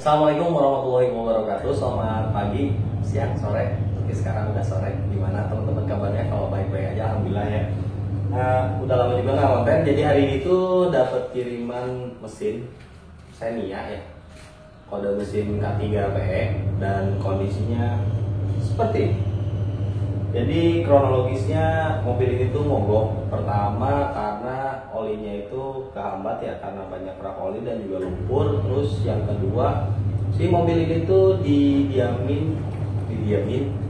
Assalamualaikum warahmatullahi wabarakatuh. Selamat pagi, siang, sore. Tapi sekarang udah sore. Gimana teman-teman kabarnya? Kalau baik-baik aja, alhamdulillah ya. Nah, udah lama juga nggak konten. Jadi hari ini tuh dapat kiriman mesin Xenia ya. Kode mesin K3PE dan kondisinya seperti ini. Jadi kronologisnya mobil ini tuh mogok. Pertama karena olinya itu kehambat ya, karena banyak kerak oli dan juga lumpur. Terus yang kedua, si mobil ini tuh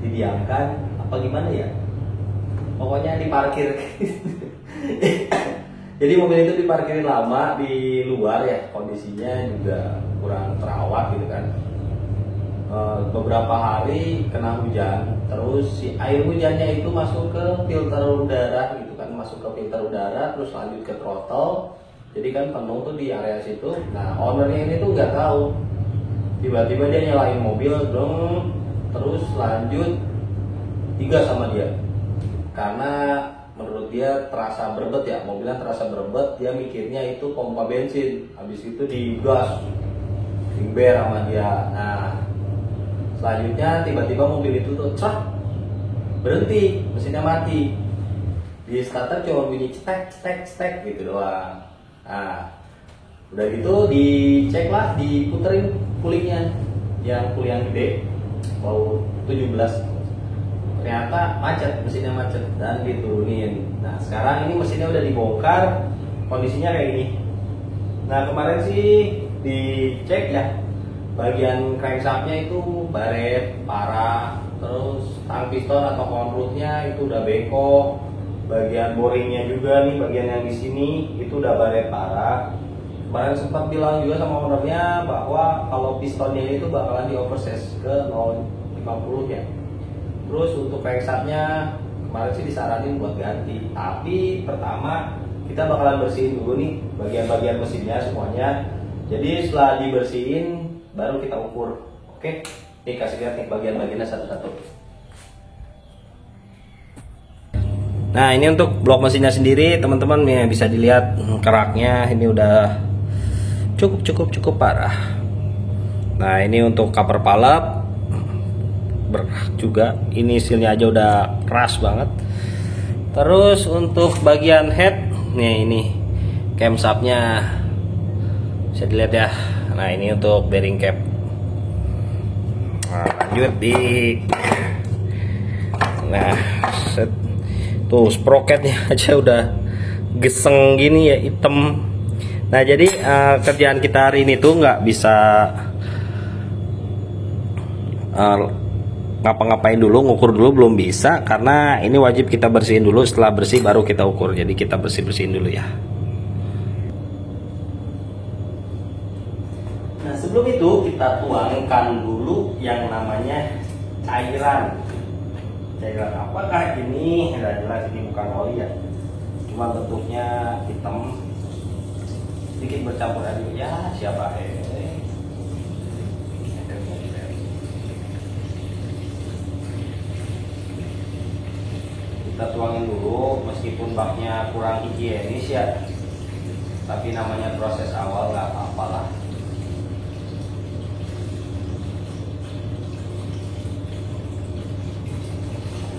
didiamkan apa gimana ya? Pokoknya diparkir. Jadi mobil itu diparkirin lama di luar ya, kondisinya juga kurang terawat gitu kan. Beberapa hari kena hujan, terus si air hujannya itu masuk ke filter udara gitu kan, masuk ke filter udara, terus lanjut ke throttle. Jadi kan penuh tuh di area situ. Nah, ownernya ini tuh nggak tahu, tiba-tiba dia nyalain mobil dong, terus lanjut tiga sama dia, karena menurut dia terasa berbet ya, mobilnya terasa berbet. Dia mikirnya itu pompa bensin, habis itu digas, diber sama dia. Nah, selanjutnya tiba-tiba mobil itu tuh berhenti, mesinnya mati. Di starter cuma bunyi cetek gitu doang. Nah, udah gitu dicek lah, diputerin kulingnya, yang kuling gede, bau 17. Ternyata macet, mesinnya macet dan diturunin. Nah, sekarang ini mesinnya udah dibongkar, kondisinya kayak gini. Nah, kemarin sih dicek ya, bagian crankshaftnya itu baret parah, terus tang piston atau konrutnya itu udah bengkok, bagian boringnya juga nih, bagian yang di sini itu udah baret parah. Kemarin sempat bilang juga sama ownernya bahwa kalau pistonnya itu bakalan di oversize ke 0,50 ya. Terus untuk crankshaftnya kemarin sih disaranin buat ganti, tapi pertama kita bakalan bersihin dulu nih bagian-bagian mesinnya semuanya. Jadi setelah dibersihin baru kita ukur. Oke, nih kasih lihat nih bagian-bagiannya satu-satu. Nah, ini untuk blok mesinnya sendiri teman-teman ya, bisa dilihat keraknya ini udah cukup parah. Nah, ini untuk cover palep berat juga, ini sealnya aja udah keras banget. Terus untuk bagian head nih, ini camshaftnya bisa dilihat ya. Nah, ini untuk bearing cap. Nah, lanjut set. Tuh sprocketnya aja udah geseng gini ya, hitam. Nah, jadi kerjaan kita hari ini tuh nggak bisa ngapa-ngapain dulu, ngukur dulu belum bisa, karena ini wajib kita bersihin dulu. Setelah bersih baru kita ukur. Jadi kita bersihin dulu ya. Nah, sebelum itu kita tuangkan dulu yang namanya cairan. Cairan apakah ini? Nggak jelas, ini bukan oli ya, cuma bentuknya hitam, sedikit bercampur aja ya, siapa kita tuangin dulu, meskipun baknya kurang higienis ya, tapi namanya proses awal, nggak apa-apa lah.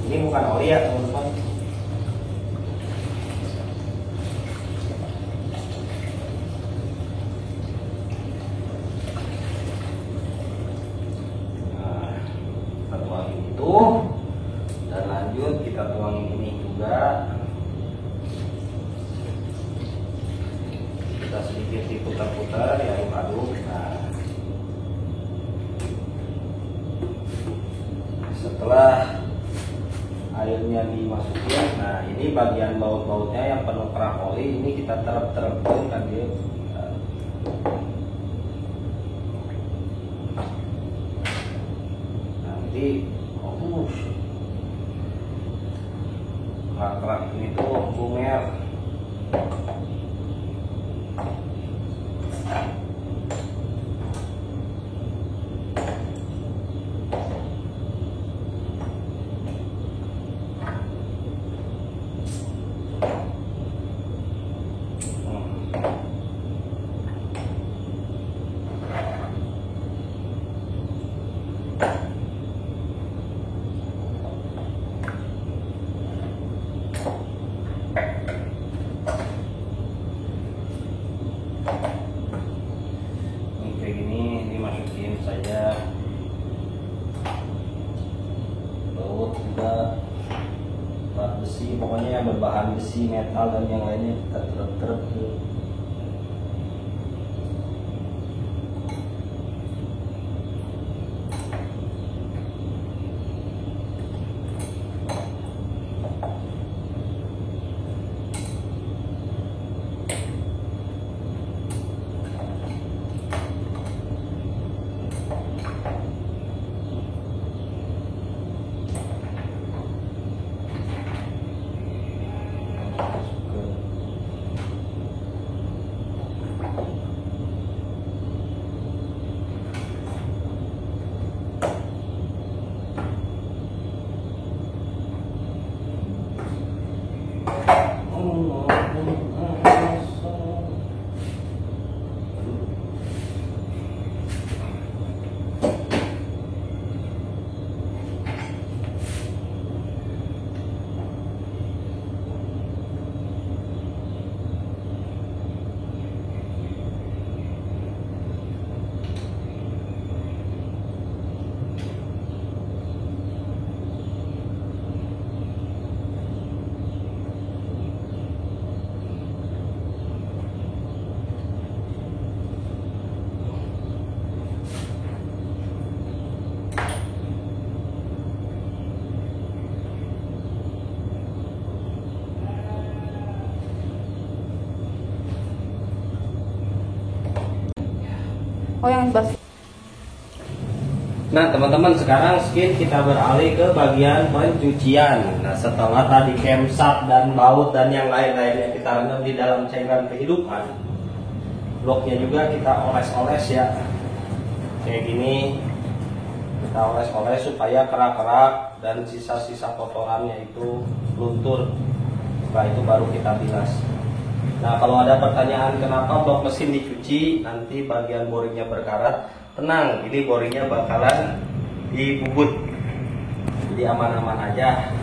Ini bukan oli ya teman-teman. Nah, kita tuangin itu dan lanjut kita tuangin ini juga. Kita sedikit diputar-putar ya, aduk-aduk. Nah, setelah airnya dimasukin, nah ini bagian baut-bautnya yang penuh kerak oli, ini kita terep-terepin kan dia. Nanti kerak-kerak ini tuh lumer. Kayak gini, dimasukin saja. Baut juga alat besi, pokoknya yang berbahan besi, metal dan yang lainnya kita terap-terap dulu. Oh, yang bas. Nah teman-teman, sekarang skin kita beralih ke bagian pencucian. Nah setelah tadi kemsat dan baut dan yang lain-lainnya kita rendam di dalam cairan kehidupan, bloknya juga kita oles-oles ya, kayak gini. Kita oles-oles supaya kerak-kerak dan sisa-sisa kotorannya itu luntur. Setelah itu baru kita bilas. Nah kalau ada pertanyaan kenapa blok mesin dicuci, nanti bagian boringnya berkarat, tenang, ini boringnya bakalan dibubut, jadi aman-aman aja.